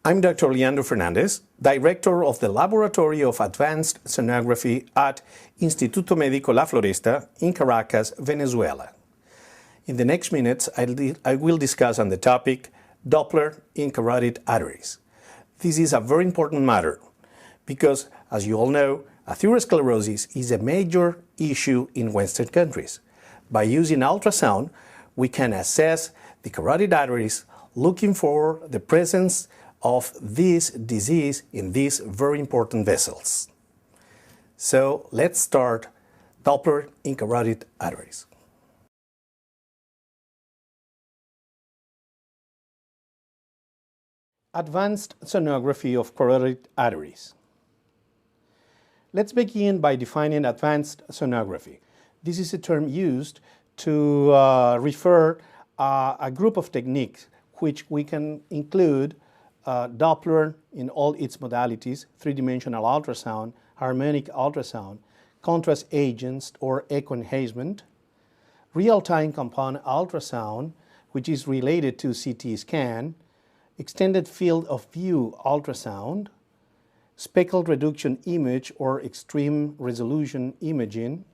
I'm Dr. Leandro Fernandez, Director of the Laboratory of Advanced Sonography at Instituto Médico La Floresta in Caracas, Venezuela. In the next minutes, I will discuss on the topic Doppler in carotid arteries. This is a very important matter because, as you all know, atherosclerosis is a major issue in Western countries. By using ultrasound, we can assess the carotid arteries looking for the presence of this disease in these very important vessels. So let's start Doppler in carotid arteries. Advanced sonography of carotid arteries. Let's begin by defining advanced sonography. This is a term used to refer a group of techniques which we can include Doppler in all its modalities, three-dimensional ultrasound, harmonic ultrasound, contrast agents or echo enhancement, real-time compound ultrasound, which is related to CT scan, extended field of view ultrasound, speckle reduction image or extreme resolution imaging,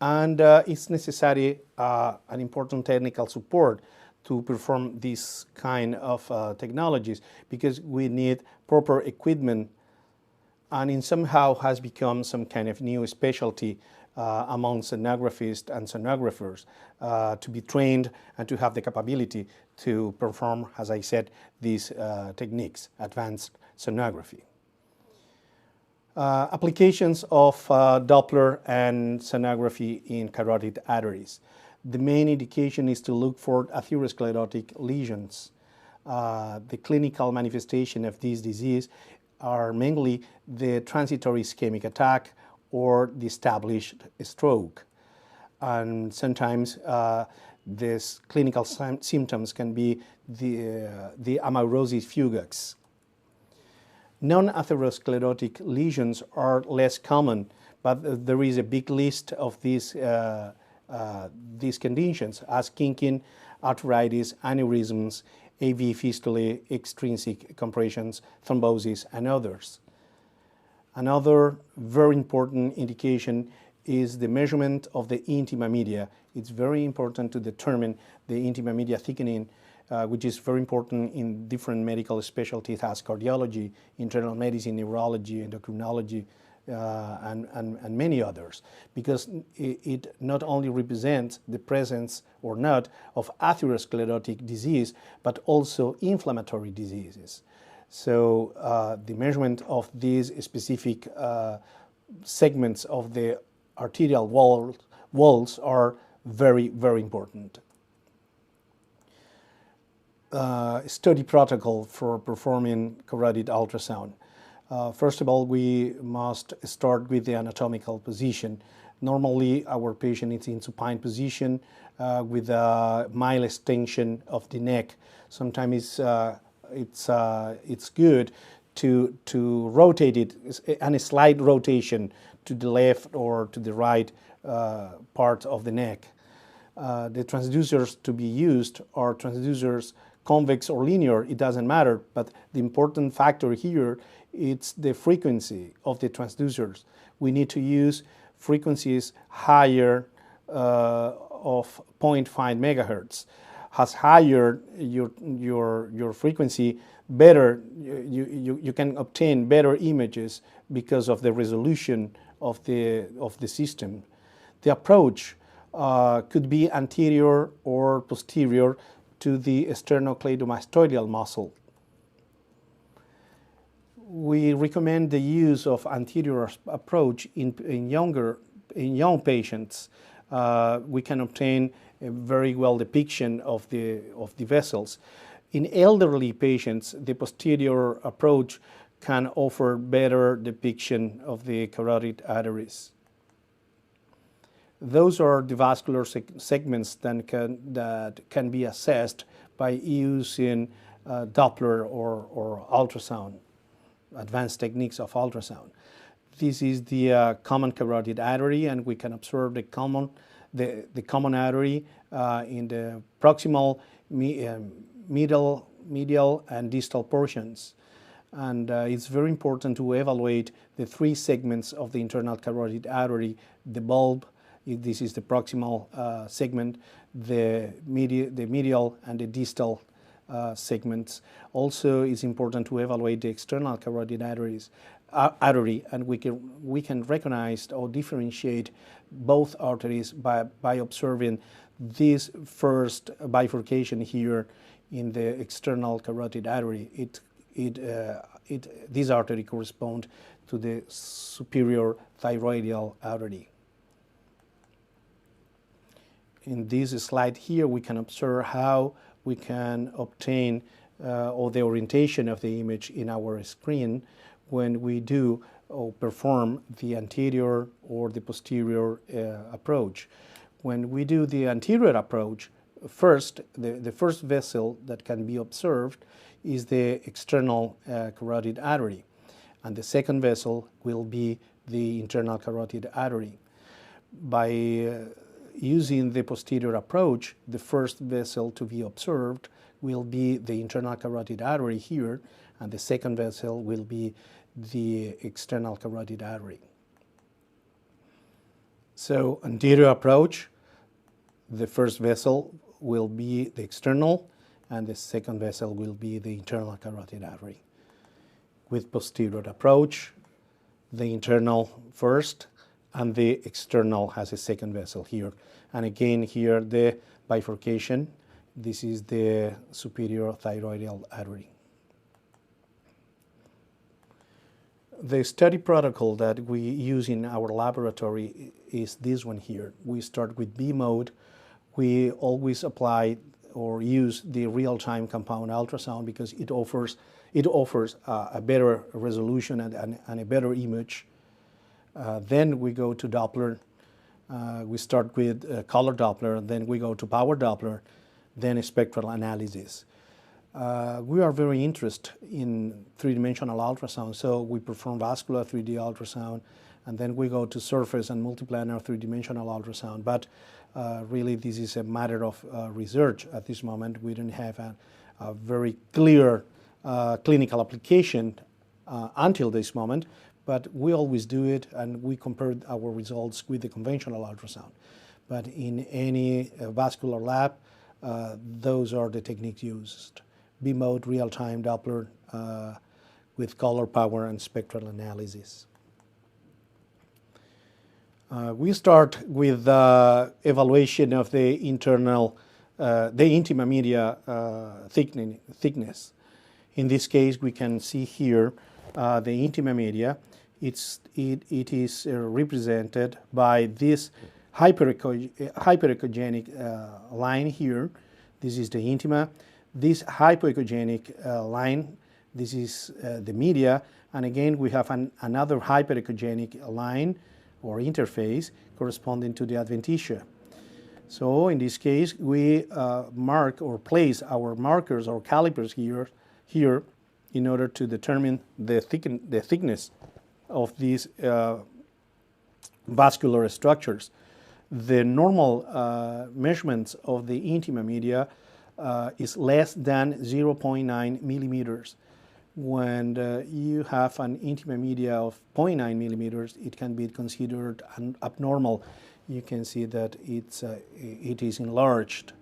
and it's necessary an important technical support to perform this kind of technologies because we need proper equipment, and it somehow has become some kind of new specialty among sonographists and sonographers to be trained and to have the capability to perform, as I said, these techniques, advanced sonography. Applications of Doppler and sonography in carotid arteries. The main indication is to look for atherosclerotic lesions. The clinical manifestation of this disease are mainly the transitory ischemic attack or the established stroke. And sometimes these clinical symptoms can be the amaurosis fugax. Non-atherosclerotic lesions are less common, but there is a big list of these conditions as kinking, arteritis, aneurysms, AV fistulae, extrinsic compressions, thrombosis, and others. Another very important indication is the measurement of the intima media. It's very important to determine the intima media thickening, which is very important in different medical specialties as cardiology, internal medicine, neurology, endocrinology, and many others, because it not only represents the presence or not of atherosclerotic disease, but also inflammatory diseases. So the measurement of these specific segments of the arterial walls are very, very important. Study protocol for performing carotid ultrasound. First of all, we must start with the anatomical position. Normally, our patient is in supine position with a mild extension of the neck. Sometimes it's good to rotate it, and a slight rotation to the left or to the right part of the neck. The transducers to be used are transducers convex or linear, it doesn't matter, but the important factor here is the frequency of the transducers. We need to use frequencies higher of 0.5 megahertz. As higher your frequency, better you can obtain better images because of the resolution of the system. The approach could be anterior or posterior to the sternocleidomastoidal muscle. We recommend the use of anterior approach in young patients. We can obtain a very well depiction of the vessels. In elderly patients, the posterior approach can offer better depiction of the carotid arteries. Those are the vascular segments that can be assessed by using Doppler or ultrasound, advanced techniques of ultrasound. This is the common carotid artery, and we can observe the common artery in the proximal middle medial and distal portions. And it's very important to evaluate the three segments of the internal carotid artery: the bulb, this is the proximal segment, the medial and the distal segments. Also, it's important to evaluate the external carotid artery, and we can recognize or differentiate both arteries by observing this first bifurcation here in the external carotid artery. This artery corresponds to the superior thyroidal artery. In this slide here, we can observe how we can obtain or the orientation of the image in our screen when we do or perform the anterior or the posterior approach. When we do the anterior approach, first, the first vessel that can be observed is the external carotid artery, and the second vessel will be the internal carotid artery. By using the posterior approach, the first vessel to be observed will be the internal carotid artery here, and the second vessel will be the external carotid artery. So, anterior approach, the first vessel will be the external, and the second vessel will be the internal carotid artery. With posterior approach, the internal first, and the external has a second vessel here. And again here the bifurcation, this is the superior thyroidal artery. The study protocol that we use in our laboratory is this one here. We start with B mode. We always apply or use the real-time compound ultrasound because it offers a better resolution and a better image. Then we go to Doppler. We start with color Doppler, then we go to power Doppler, then spectral analysis. We are very interested in three-dimensional ultrasound, so we perform vascular 3D ultrasound, and then we go to surface and multiplanar three-dimensional ultrasound. But really, this is a matter of research at this moment. We don't have a very clear clinical application until this moment, but we always do it, and we compare our results with the conventional ultrasound. But in any vascular lab, those are the techniques used: B mode, real-time Doppler, with color, power, and spectral analysis. We start with evaluation of the internal, the intima media thickness. In this case, we can see here the intima media. It is represented by this hyperechogenic line here. This is the intima. This hypoechogenic line, this is the media, and again we have another hyperechogenic line or interface corresponding to the adventitia. So in this case, we mark or place our markers or calipers here in order to determine the thickness of these vascular structures. The normal measurements of the intima media is less than 0.9 millimeters. When you have an intima media of 0.9 millimeters, it can be considered abnormal. You can see that it is enlarged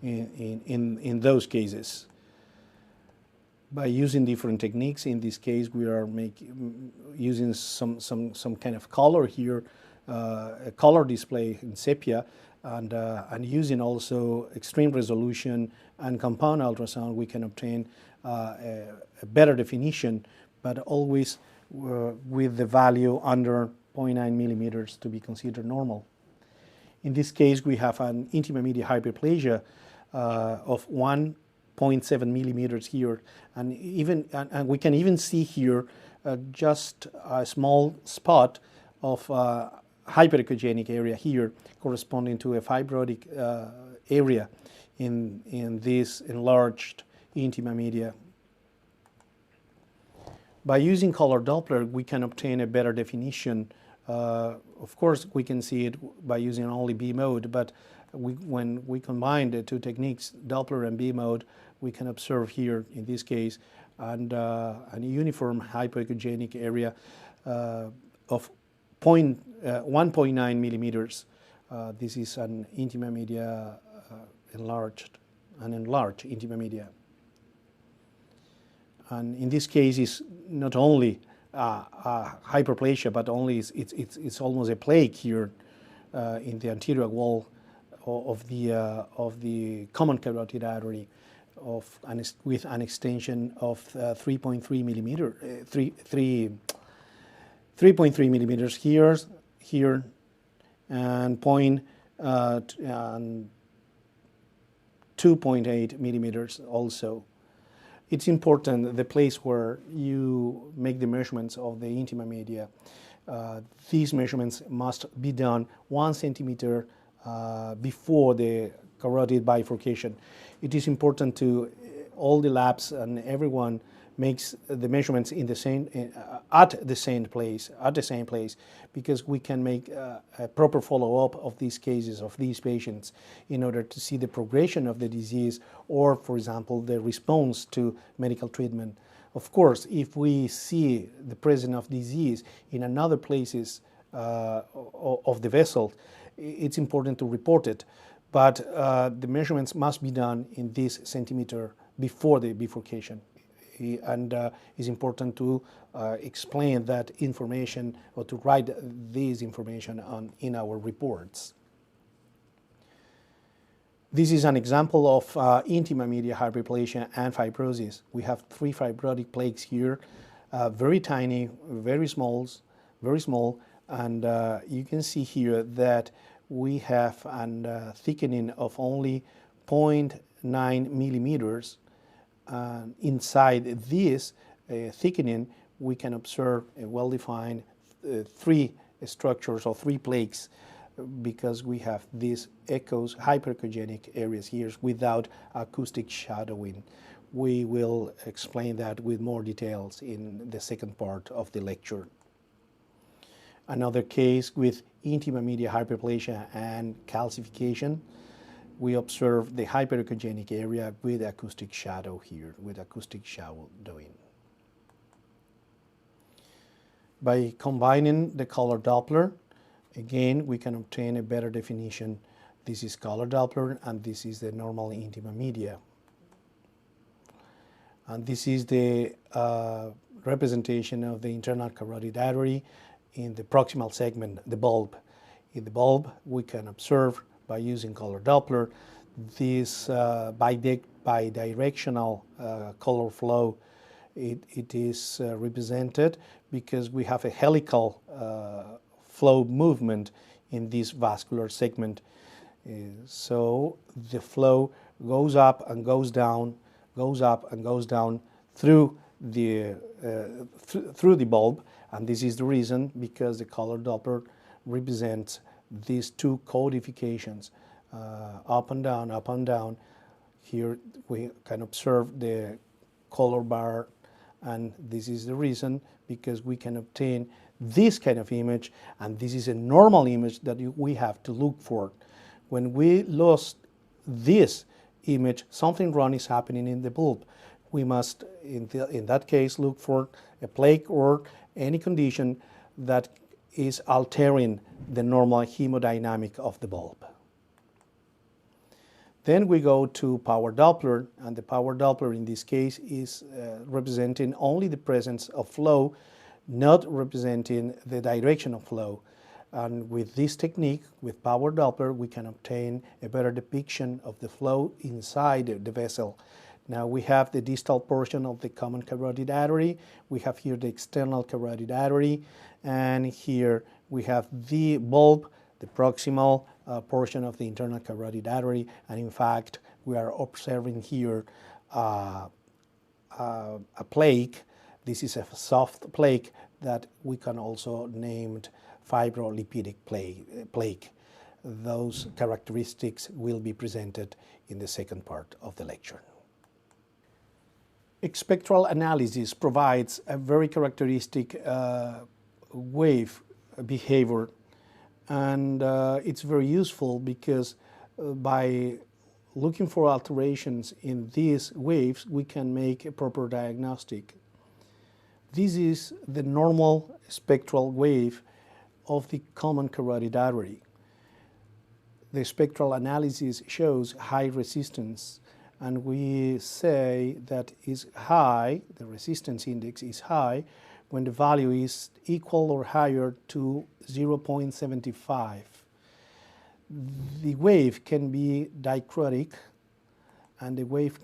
in those cases. By using different techniques, in this case we are using some kind of color here, a color display in sepia, and using also extreme resolution and compound ultrasound, we can obtain a better definition, but always with the value under 0.9 millimeters to be considered normal. In this case, we have an intima media hyperplasia of 1.7 millimeters here, and we can even see here just a small spot of hyperechogenic area here corresponding to a fibrotic area in this enlarged intima media. By using color Doppler, we can obtain a better definition. Of course, we can see it by using only B mode, but when we combine the two techniques, Doppler and B mode, we can observe here in this case and a uniform hypoechogenic area of 1.9 millimeters. This is an intima media enlarged intima media. And in this case, it's not only hyperplasia, but only it's almost a plaque here in the anterior wall of the common carotid artery, with an extension of 3.3 millimeter, 3.3 millimeters here, and 2.8 millimeters also. It's important the place where you make the measurements of the intima media. These measurements must be done 1 centimeter before the carotid bifurcation. It is important to all the labs and everyone makes the measurements in the same at the same place, because we can make a proper follow-up of these cases, of these patients, in order to see the progression of the disease or, for example, the response to medical treatment. Of course, if we see the presence of disease in another places of the vessel, it's important to report it. But the measurements must be done in this centimeter before the bifurcation. And it's important to explain that information, or to write this information in our reports. This is an example of intima media hyperplasia and fibrosis. We have 3 fibrotic plaques here, very tiny, very small, and you can see here that we have a thickening of only 0.9 millimeters. Inside this thickening, we can observe a well-defined 3 structures or 3 plaques, because we have these echoes, hyperechogenic areas here without acoustic shadowing. We will explain that with more details in the second part of the lecture. Another case with intima media hyperplasia and calcification. We observe the hyperechogenic area with acoustic shadow here, with acoustic shadowing. By combining the color Doppler, again, we can obtain a better definition. This is color Doppler, and this is the normal intima media. And this is the representation of the internal carotid artery in the proximal segment, the bulb. In the bulb, we can observe, by using color Doppler, this bidirectional color flow. It is represented because we have a helical flow movement in this vascular segment. So the flow goes up and goes down, goes up and goes down through the bulb, and this is the reason because the color Doppler represents these 2 codifications, up and down, up and down. Here we can observe the color bar, and this is the reason because we can obtain this kind of image, and this is a normal image that we have to look for. When we lost this image, something wrong is happening in the bulb. We must, in that case, look for a plaque or any condition that is altering the normal hemodynamic of the bulb. Then we go to power Doppler, and the power Doppler in this case is representing only the presence of flow, not representing the direction of flow. And with this technique, with power Doppler, we can obtain a better depiction of the flow inside the vessel. Now we have the distal portion of the common carotid artery, we have here the external carotid artery, and here we have the bulb, the proximal portion of the internal carotid artery, and in fact we are observing here a plaque. This is a soft plaque that we can also name fibrolipidic plaque. Those characteristics will be presented in the second part of the lecture. Spectral analysis provides a very characteristic wave behavior, and it's very useful because by looking for alterations in these waves, we can make a proper diagnostic. This is the normal spectral wave of the common carotid artery. The spectral analysis shows high resistance, and we say that is high, the resistance index is high, when the value is equal or higher to 0.75. The wave can be dichrotic, and the wave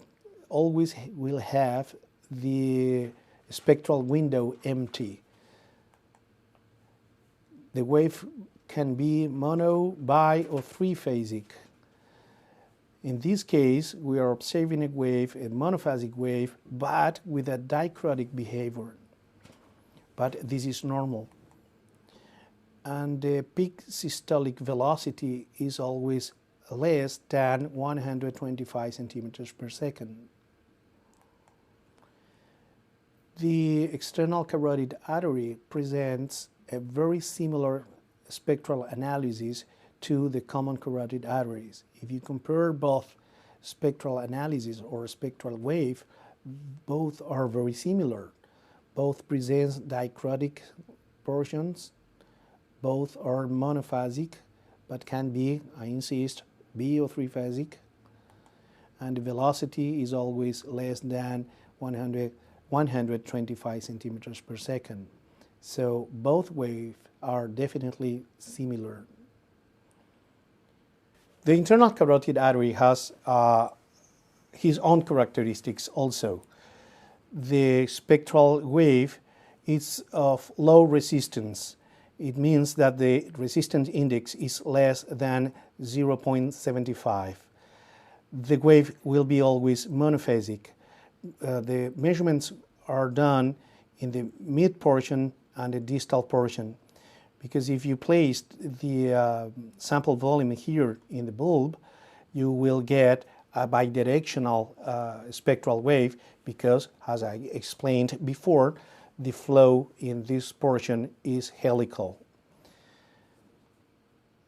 always will have the spectral window empty. The wave can be mono, bi, or three-phasic. In this case, we are observing a wave, a monophasic wave, but with a dichrotic behavior. But this is normal. And the peak systolic velocity is always less than 125 centimeters per second. The external carotid artery presents a very similar spectral analysis to the common carotid arteries. If you compare both spectral analysis or spectral wave, both are very similar. Both present dichrotic portions, both are monophasic, but can be, I insist, bi or three-phasic, and the velocity is always less than 125 centimeters per second. So both waves are definitely similar. The internal carotid artery has his own characteristics also. The spectral wave is of low resistance. It means that the resistance index is less than 0.75. The wave will be always monophasic. The measurements are done in the mid portion and the distal portion, because if you place the sample volume here in the bulb, you will get a bidirectional spectral wave, because, as I explained before, the flow in this portion is helical.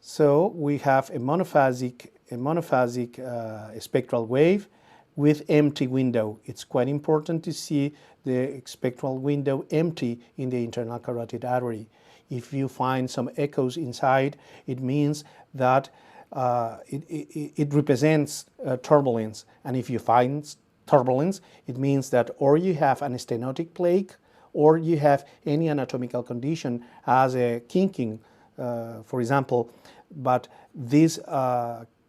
So we have a monophasic spectral wave with empty window. It's quite important to see the spectral window empty in the internal carotid artery. If you find some echoes inside, it means that it represents turbulence. And if you find turbulence, it means that or you have an stenotic plaque, or you have any anatomical condition as a kinking, for example. But this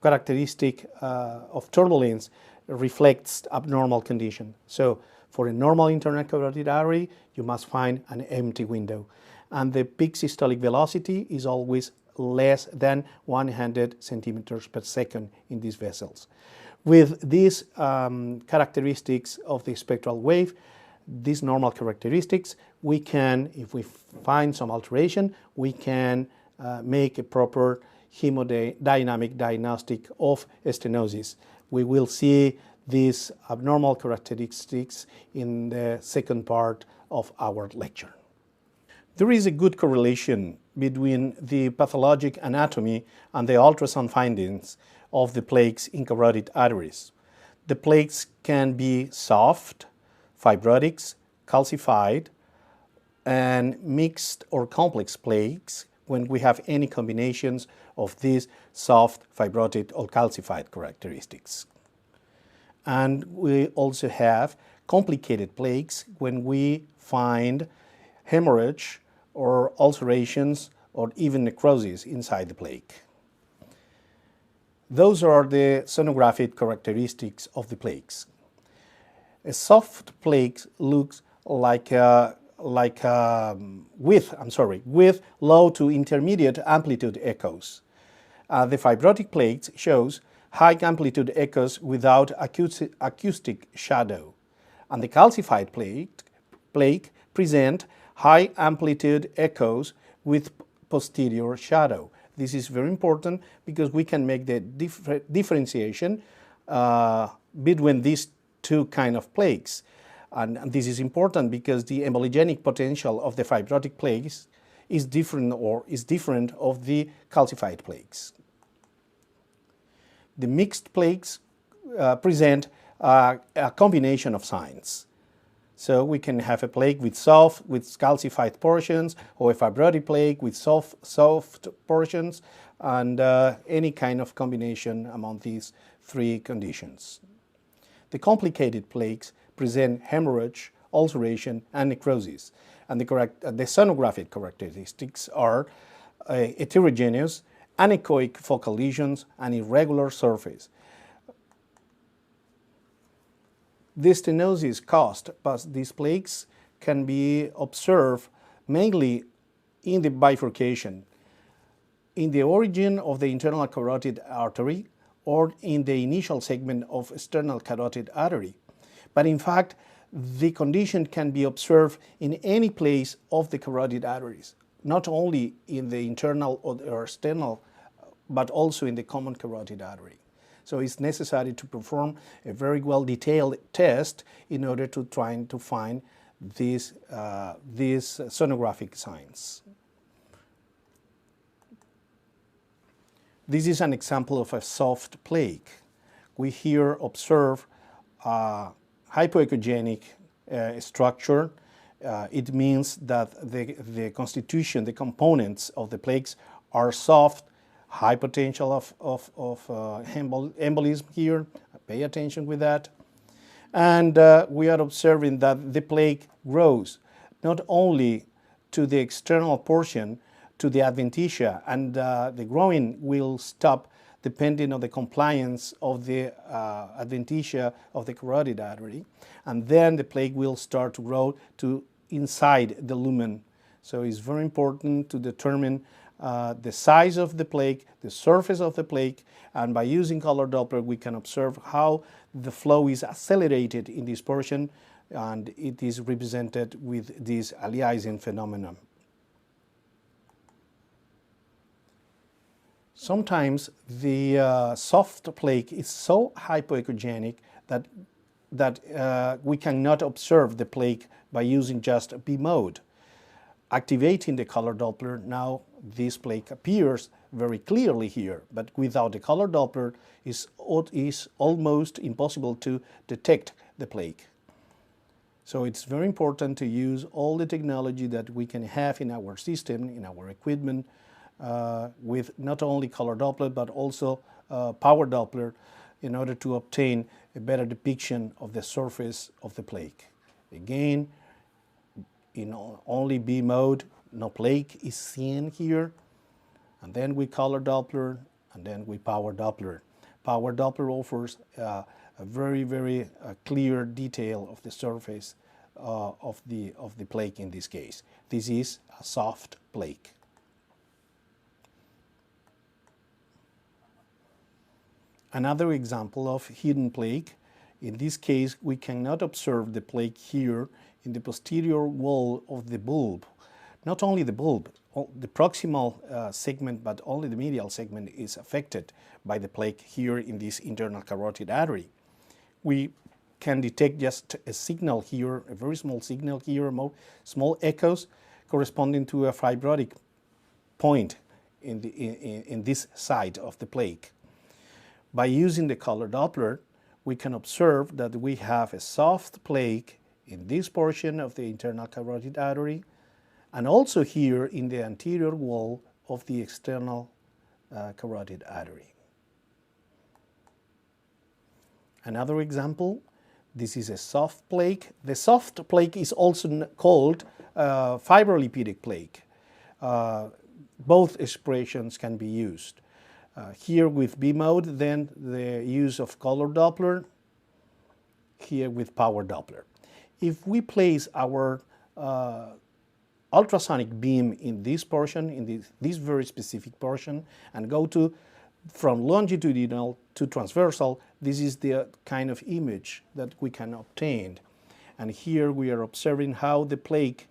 characteristic of turbulence reflects abnormal condition. So for a normal internal carotid artery, you must find an empty window. And the peak systolic velocity is always less than 100 centimeters per second in these vessels. With these characteristics of the spectral wave, these normal characteristics, we can, if we find some alteration, we can make a proper hemodynamic diagnostic of stenosis. We will see these abnormal characteristics in the second part of our lecture. There is a good correlation between the pathologic anatomy and the ultrasound findings of the plaques in carotid arteries. The plaques can be soft, fibrotic, calcified, and mixed or complex plaques when we have any combinations of these soft, fibrotic, or calcified characteristics. And we also have complicated plaques when we find hemorrhage or ulcerations or even necrosis inside the plaque. Those are the sonographic characteristics of the plaques. A soft plaque looks with low to intermediate amplitude echoes. The fibrotic plaque shows high amplitude echoes without acoustic shadow. And the calcified plaque present high amplitude echoes with posterior shadow. This is very important because we can make the differentiation between these two kind of plaques. And this is important because the embologenic potential of the fibrotic plaques is different of the calcified plaques. The mixed plaques present a combination of signs. So we can have a plaque with calcified portions, or a fibrotic plaque with soft portions, and any kind of combination among these three conditions. The complicated plaques present hemorrhage, ulceration, and necrosis. And the sonographic characteristics are heterogeneous, anechoic focal lesions, and irregular surface. The stenosis caused by these plaques can be observed mainly in the bifurcation, in the origin of the internal carotid artery, or in the initial segment of external carotid artery. But in fact, the condition can be observed in any place of the carotid arteries, not only in the internal or external, but also in the common carotid artery. So it's necessary to perform a very well detailed test in order to try to find these sonographic signs. This is an example of a soft plaque. We here observe hypoechogenic structure. It means that the constitution, the components of the plaques are soft, high potential of embolism here. Pay attention with that. And we are observing that the plaque grows not only to the external portion, to the adventitia, and the growing will stop depending on the compliance of the adventitia of the carotid artery, and then the plaque will start to grow to inside the lumen. So it's very important to determine the size of the plaque, the surface of the plaque, and by using color Doppler we can observe how the flow is accelerated in this portion, and it is represented with this aliasing phenomenon. Sometimes the soft plaque is so hypoechogenic that we cannot observe the plaque by using just B mode. Activating the color Doppler, now this plaque appears very clearly here, but without the color Doppler it is almost impossible to detect the plaque. So it's very important to use all the technology that we can have in our system, in our equipment, with not only color Doppler but also power Doppler, in order to obtain a better depiction of the surface of the plaque. Again, in only B mode, no plaque is seen here, and then we color Doppler, and then we power Doppler. Power Doppler offers a very clear detail of the surface of the plaque in this case. This is a soft plaque. Another example of hidden plaque. In this case, we cannot observe the plaque here in the posterior wall of the bulb. Not only the bulb, the proximal segment, but only the medial segment is affected by the plaque here in this internal carotid artery. We can detect just a signal here, a very small signal here, small echoes corresponding to a fibrotic point in this side of the plaque. By using the color Doppler, we can observe that we have a soft plaque in this portion of the internal carotid artery, and also here in the anterior wall of the external carotid artery. Another example, this is a soft plaque. The soft plaque is also called fibrolipidic plaque. Both expressions can be used. Here with B mode, then the use of color Doppler, here with power Doppler. If we place our ultrasonic beam in this portion, in this very specific portion, and go from longitudinal to transversal, this is the kind of image that we can obtain. And here we are observing how the plaque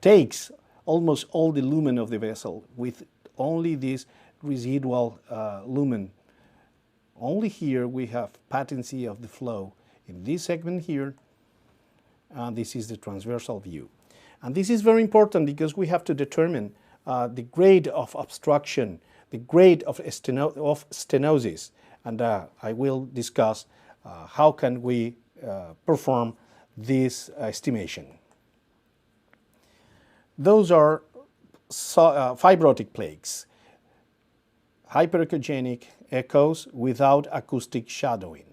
takes almost all the lumen of the vessel with only this residual lumen. Only here we have patency of the flow. In this segment here, this is the transversal view. And this is very important because we have to determine the grade of obstruction, the grade of stenosis, and I will discuss how can we perform this estimation. Those are fibrotic plaques, hyperechogenic echoes without acoustic shadowing.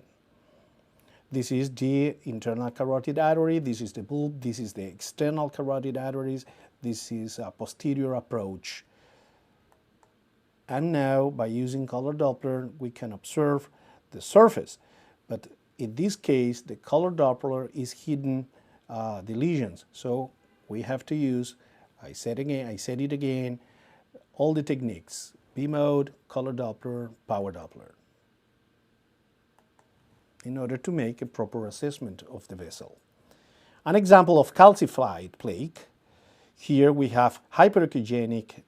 This is the internal carotid artery, this is the bulb, this is the external carotid arteries, this is a posterior approach. And now, by using color Doppler, we can observe the surface. But in this case, the color Doppler is hidden the lesions. So we have to use, I said it again, all the techniques: B mode, color Doppler, power Doppler, in order to make a proper assessment of the vessel. An example of calcified plaque. Here we have a hyperechogenic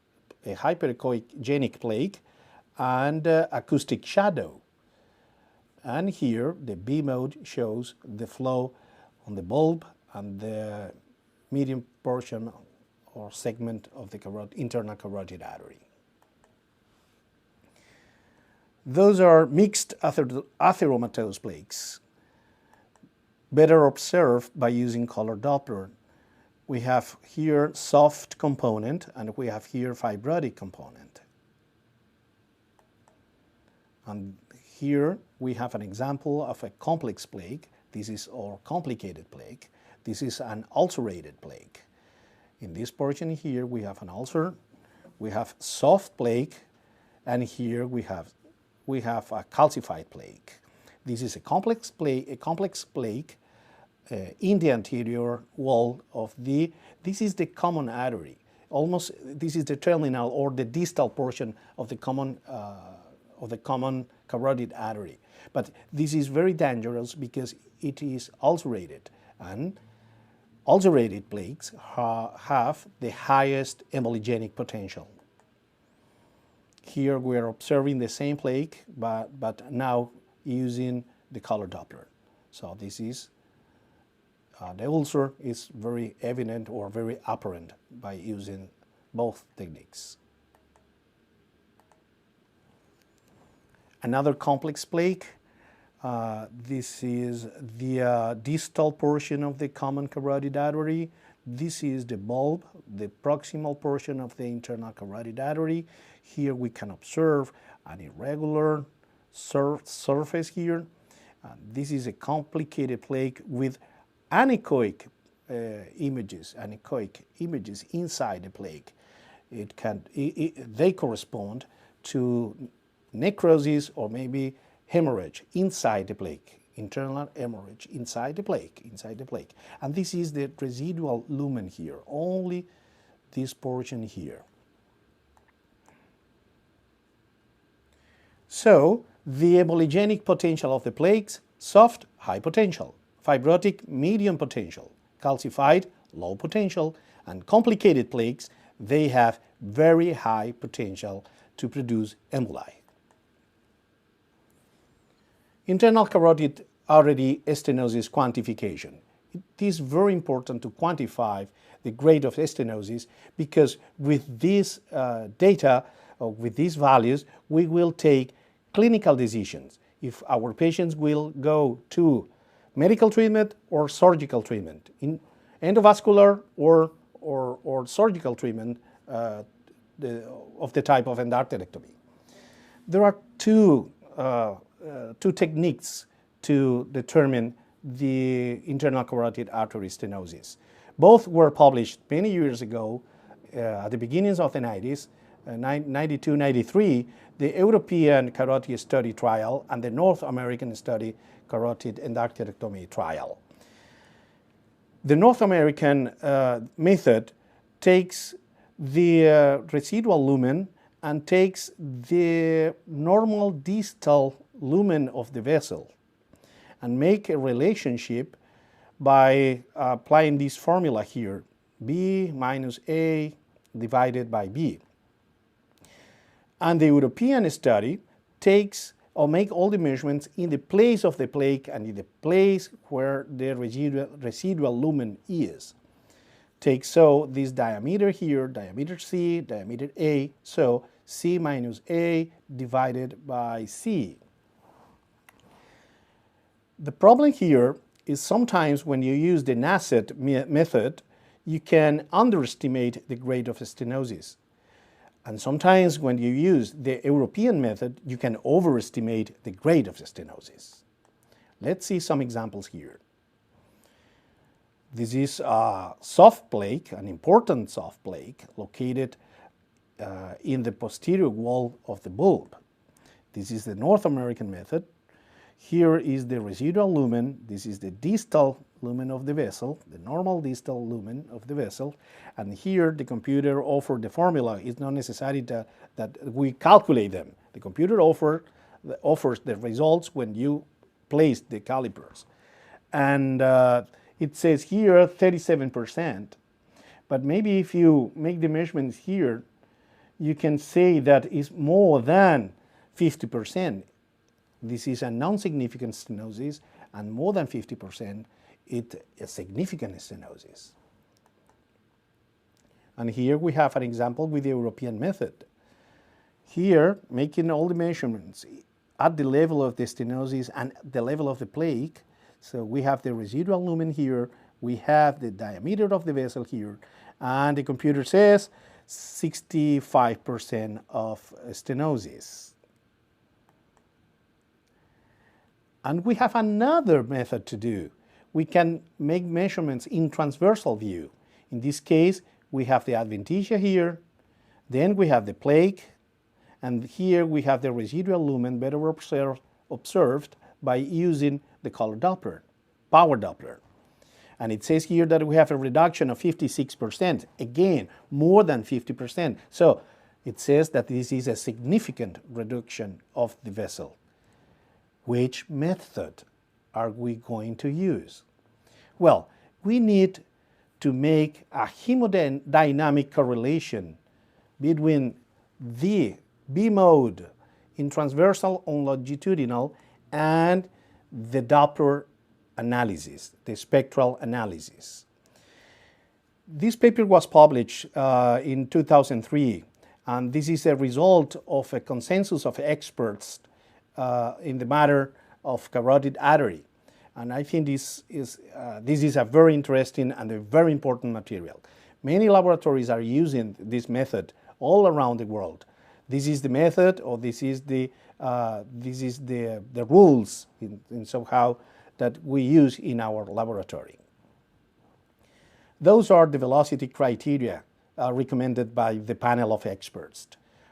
plaque and acoustic shadow. And here the B mode shows the flow on the bulb and the median portion or segment of the internal carotid artery. Those are mixed atheromatous plaques, better observed by using color Doppler. We have here soft component and we have here fibrotic component. And here we have an example of a complex plaque. This is our complicated plaque. This is an ulcerated plaque. In this portion here we have an ulcer, we have soft plaque, and here we have a calcified plaque. This is a complex plaque in the anterior wall of this is the common artery. Almost, this is the terminal or the distal portion of the common carotid artery. But this is very dangerous because it is ulcerated, and ulcerated plaques have the highest embologenic potential. Here we are observing the same plaque, but now using the color Doppler. So this is, the ulcer is very evident or very apparent by using both techniques. Another complex plaque, this is the distal portion of the common carotid artery. This is the bulb, the proximal portion of the internal carotid artery. Here we can observe an irregular surface here. This is a complicated plaque with anechoic images inside the plaque. They correspond to necrosis or maybe hemorrhage inside the plaque. Internal hemorrhage inside the plaque, And this is the residual lumen here, only this portion here. So, the embologenic potential of the plaques: soft, high potential; fibrotic, medium potential; calcified, low potential; and complicated plaques, they have very high potential to produce emboli. Internal carotid artery stenosis quantification. It is very important to quantify the grade of stenosis because with this data, or with these values, we will take clinical decisions if our patients will go to medical treatment or surgical treatment, in endovascular or surgical treatment of the type of endarterectomy. There are two techniques to determine the internal carotid artery stenosis. Both were published many years ago, at the beginnings of the 90s, 92, 93, the European Carotid Study Trial and the North American Study Carotid Endarterectomy Trial. The North American method takes the residual lumen and takes the normal distal lumen of the vessel and make a relationship by applying this formula here, B minus A divided by B. And the European study takes or make all the measurements in the place of the plaque and in the place where the residual lumen is. Take so this diameter here, diameter C, diameter A, so C minus A divided by C. The problem here is sometimes when you use the NACET method, you can underestimate the grade of stenosis. And sometimes when you use the European method, you can overestimate the grade of stenosis. Let's see some examples here. This is a soft plaque, an important soft plaque, located in the posterior wall of the bulb. This is the North American method. Here is the residual lumen. This is the distal lumen of the vessel, the normal distal lumen of the vessel. And here the computer offers the formula. It's not necessary that we calculate them. The computer offers the results when you place the calipers. And it says here 37%. But maybe if you make the measurements here, you can say that it's more than 50%. This is a non-significant stenosis, and more than 50%, it's a significant stenosis. And here we have an example with the European method. Here, making all the measurements at the level of the stenosis and the level of the plaque. So we have the residual lumen here, we have the diameter of the vessel here, and the computer says 65% of stenosis. And we have another method to do. We can make measurements in transversal view. In this case, we have the adventitia here, then we have the plaque, and here we have the residual lumen better observed by using the color Doppler, power Doppler. And it says here that we have a reduction of 56%, again, more than 50%. So it says that this is a significant reduction of the vessel. Which method are we going to use? Well, we need to make a hemodynamic correlation between the B mode in transversal and longitudinal and the Doppler analysis, the spectral analysis. This paper was published in 2003, and this is a result of a consensus of experts in the matter of carotid artery. And I think this is a very interesting and a very important material. Many laboratories are using this method all around the world. This is the method, or this is the rules in somehow that we use in our laboratory. Those are the velocity criteria recommended by the panel of experts.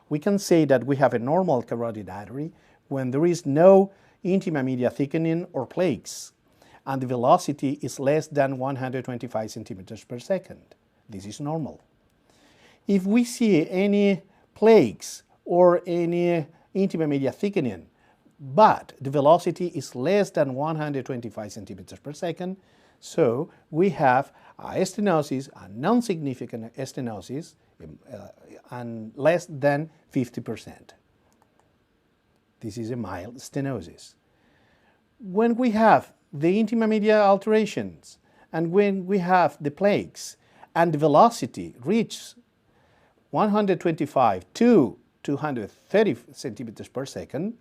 We can say that we have a normal carotid artery when there is no intima media thickening or plaques, and the velocity is less than 125 centimeters per second. This is normal. If we see any plaques or any intima media thickening, but the velocity is less than 125 centimeters per second, so we have a stenosis, a non-significant stenosis, and less than 50%. This is a mild stenosis. When we have the intima media alterations, and when we have the plaques, and the velocity reaches 125 to 230 centimeters per second,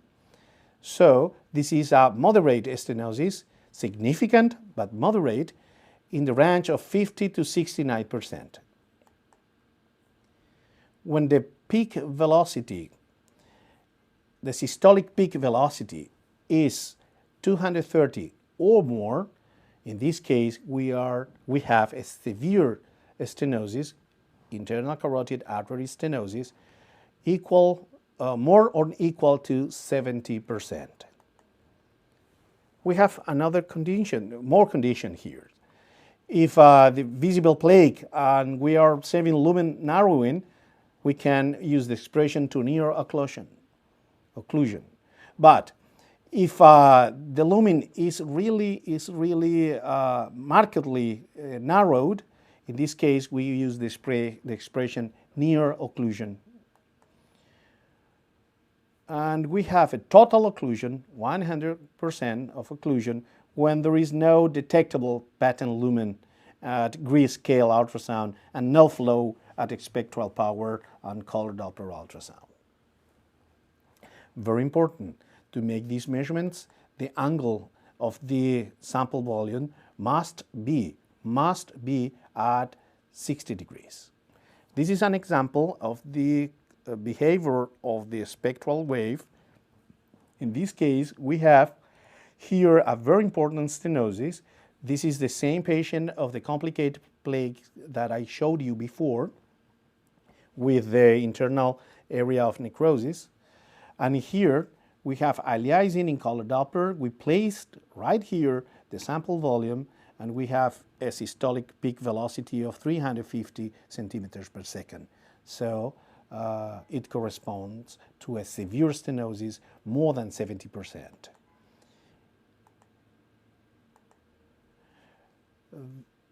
so this is a moderate stenosis, significant but moderate, in the range of 50 to 69%. When the peak velocity, the systolic peak velocity is 230 or more, in this case we have a severe stenosis, internal carotid artery stenosis, more or equal to 70%. We have another condition, more condition here. If the visible plaque and we are observing lumen narrowing, we can use the expression to near occlusion. But if the lumen is really markedly narrowed, in this case we use the expression near occlusion. And we have a total occlusion, 100% of occlusion, when there is no detectable patent lumen at grid-scale ultrasound and no flow at spectral power and color Doppler ultrasound. Very important to make these measurements, the angle of the sample volume must be at 60 degrees. This is an example of the behavior of the spectral wave. In this case, we have here a very important stenosis. This is the same patient of the complicated plague that I showed you before with the internal area of necrosis. And here we have aliasing in color Doppler. We placed right here the sample volume, and we have a systolic peak velocity of 350 centimeters per second. So it corresponds to a severe stenosis more than 70%.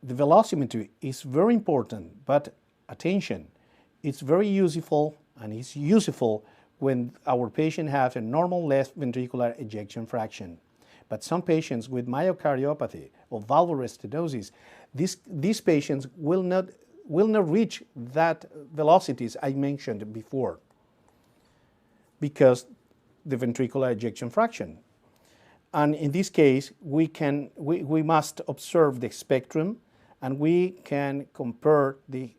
The velocimetry is very important, but attention, it's very useful, and it's useful when our patient has a normal left ventricular ejection fraction. But some patients with myocardiopathy or valvular stenosis, these patients will not reach that velocities I mentioned before because the ventricular ejection fraction. And in this case, we must observe the spectrum, and we can compare the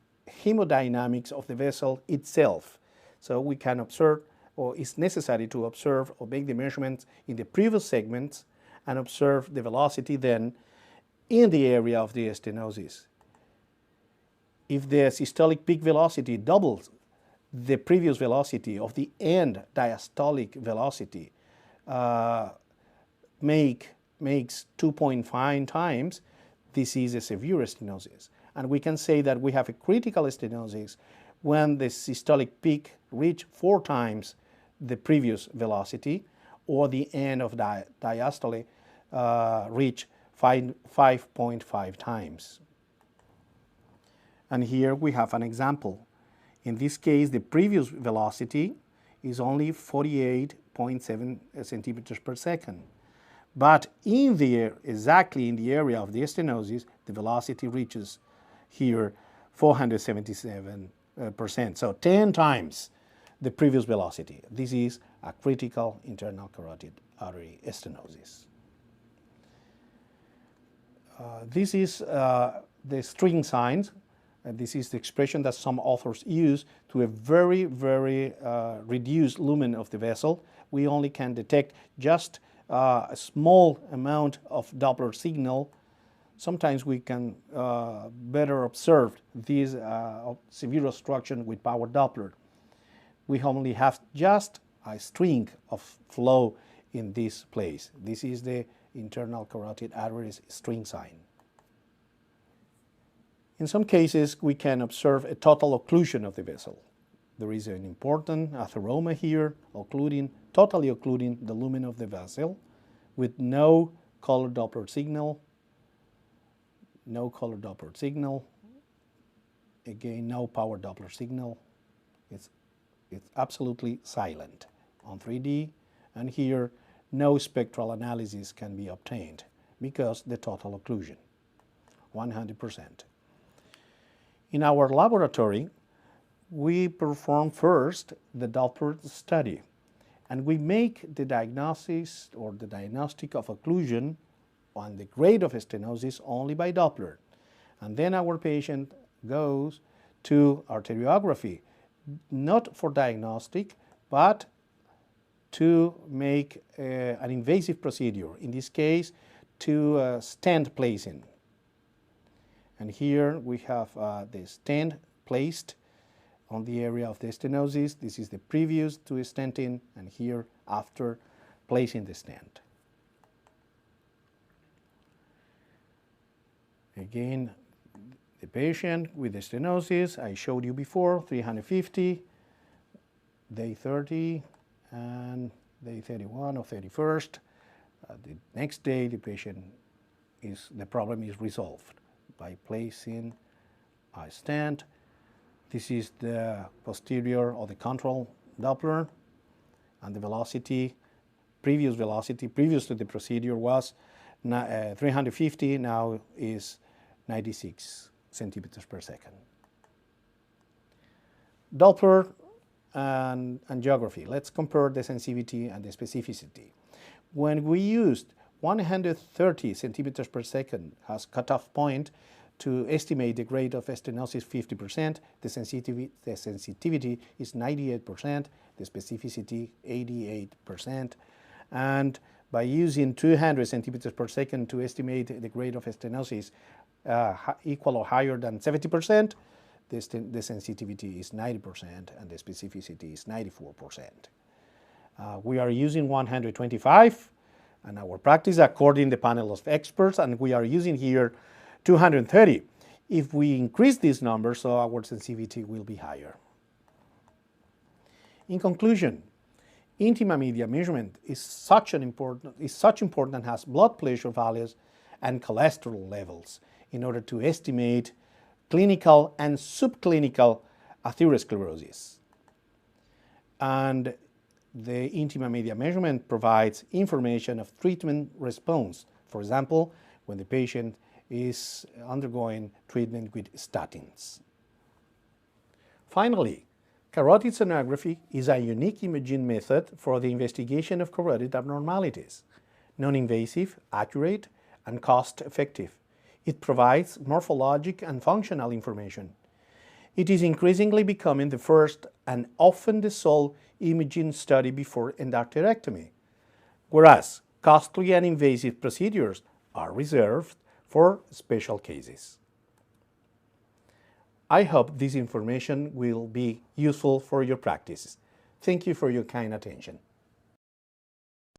hemodynamics of the vessel itself. So we can observe, or it's necessary to observe or make the measurements in the previous segments and observe the velocity then in the area of the stenosis. If the systolic peak velocity doubles the previous velocity of the end diastolic velocity, makes 2.5 times, this is a severe stenosis. And we can say that we have a critical stenosis when the systolic peak reach 4 times the previous velocity, or the end of diastole reach 5.5 times. And here we have an example. In this case, the previous velocity is only 48.7 centimeters per second. But exactly in the area of the stenosis, the velocity reaches here 477%, so 10 times the previous velocity. This is a critical internal carotid artery stenosis. This is the string signs. This is the expression that some authors use to a very, very reduced lumen of the vessel. We only can detect just a small amount of Doppler signal. Sometimes we can better observe this severe obstruction with power Doppler. We only have just a string of flow in this place. This is the internal carotid arteries string sign. In some cases, we can observe a total occlusion of the vessel. There is an important atheroma here, totally occluding the lumen of the vessel, with no color Doppler signal, again, no power Doppler signal. It's absolutely silent on 3D, and here no spectral analysis can be obtained because the total occlusion, 100%. In our laboratory, we perform first the Doppler study, and we make the diagnosis or the diagnostic of occlusion on the grade of stenosis only by Doppler. And then our patient goes to arteriography, not for diagnostic, but to make an invasive procedure, in this case, to stent placing. And here we have the stent placed on the area of the stenosis. This is the previous to stenting, and here after placing the stent. Again, the patient with the stenosis, I showed you before, 350, day 30, and day 31 or 31st. The next day, the problem is resolved by placing a stent. This is the posterior or the control Doppler, and the velocity, previous to the procedure was 350, now is 96 centimeters per second. Doppler and angiography. Let's compare the sensitivity and the specificity. When we used 130 centimeters per second as cutoff point to estimate the grade of stenosis 50%, the sensitivity is 98%, the specificity 88%, and by using 200 centimeters per second to estimate the grade of stenosis equal or higher than 70%, the sensitivity is 90% and the specificity is 94%. We are using 125 and our practice according to the panel of experts, and we are using here 230. If we increase this number, so our sensitivity will be higher. In conclusion, intima media measurement is such important and has blood pressure values and cholesterol levels in order to estimate clinical and subclinical atherosclerosis. And the intima media measurement provides information of treatment response. For example, when the patient is undergoing treatment with statins. Finally, carotid sonography is a unique imaging method for the investigation of carotid abnormalities, non-invasive, accurate, and cost-effective. It provides morphologic and functional information. It is increasingly becoming the first and often the sole imaging study before endarterectomy, whereas costly and invasive procedures are reserved for special cases. I hope this information will be useful for your practice. Thank you for your kind attention.